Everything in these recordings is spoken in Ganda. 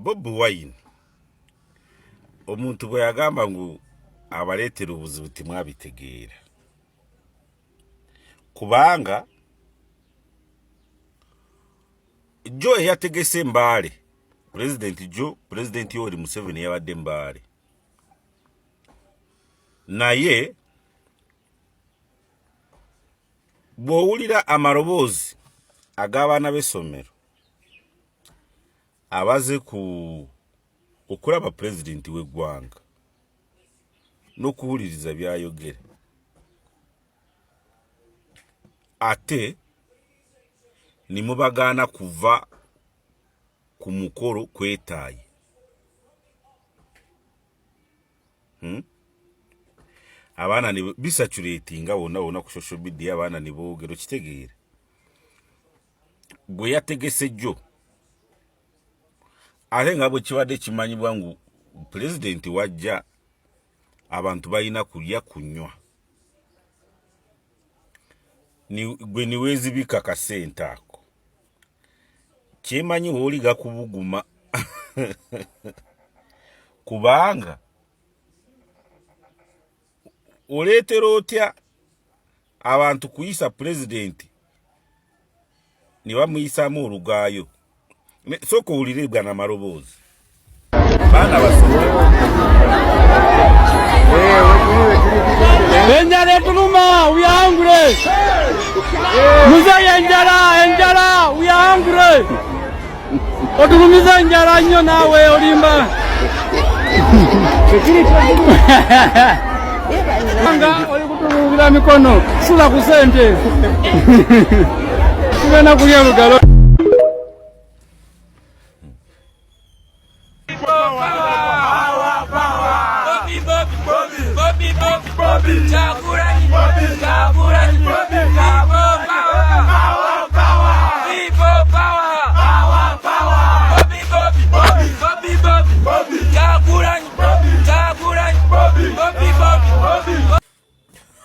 Bobiwine omuntu bwe yagamba ngu abaletede obuzibu timwabitegeera kubanga jo eyategese Mbaale President Yoweri Museveni yabadde Mbaale naye bw'owulira amaloboozi ag'abaana b'essomero abaze okulaba President w'eggwanga n'okuwuliriza byayogera ate nimubagaana kuva ku mukolo kwetaayi abaana ni bisaturatinga wonna ku social media abaana ni boogero kitegeere bwe yategese jjo ate nga bwe kibadde kimanyibwa ngu President wajja abantu balina kulya kunywa gwe niweezibika kasente ako kyemanyi wooliga kubuguma kubanga oleetera otya abantu kuyisa President ne bamuyisaamu olugaayo sooka owulire bwana maloboozi baana basoma enjala etuluma uyangule muzeeyo enjala uyangule otulumiza enjala nnyo naawe olimba nga oli kutulugira mikono sula ku sente tugenda kulya lugalo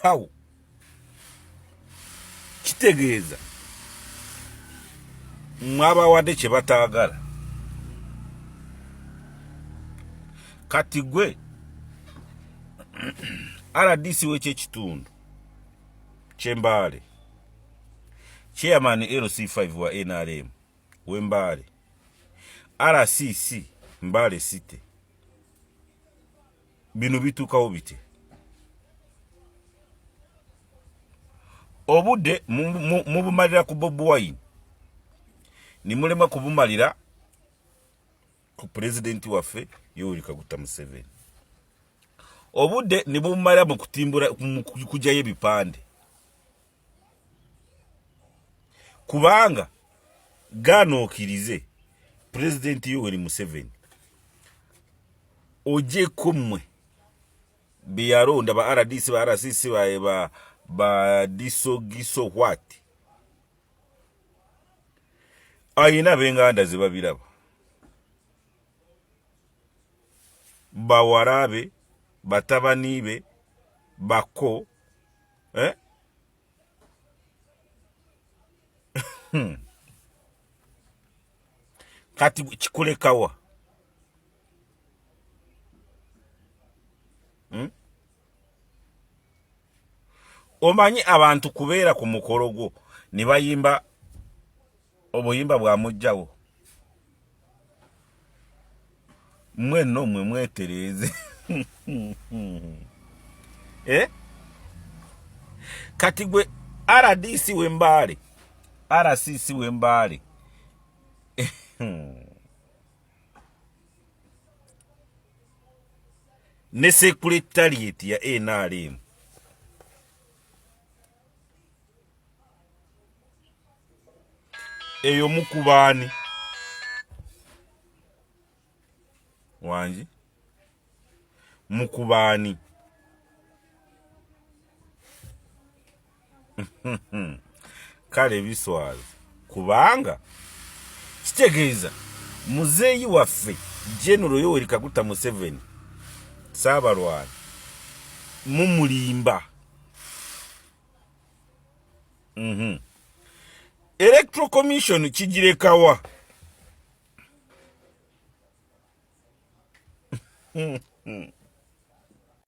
How? Kitegeeza mwabawadde kye bataagala kati gwe RDC w'ekyekitundu ky'Embaale chairman LC5 wa NRM w'Embaale RCC Mbaale City bino bituukawo bite obudde mubumalira ku Bobiwine nimulema kubumalira ku President waffe Yoweri Kaguta Museveni obudde nibumalira mu kutimbula kujayo ebipande kubanga ganookirize President Yoweri Museveni ojeko mmwe beyalonda ba RDC ba RCC ba disogiso what ayina benganda zibabiraba bawarabe batabanibe bako kati kikulekawa omanyi abantu kubeera ku mukolo gwo ne bayimba obuyimba bwa mujjawo mwenno mwe mwetereeze kati gwe RDC w'Embaale RCC w'Embaale ne secretariat ya NRM eyo mukubani wanji mukubani kale biswazi kubanga kitegeeza muzeeyi waffe General Yoweri Kaguta Museveni Saabalwana mumulimba Electoral Commission kijirekawa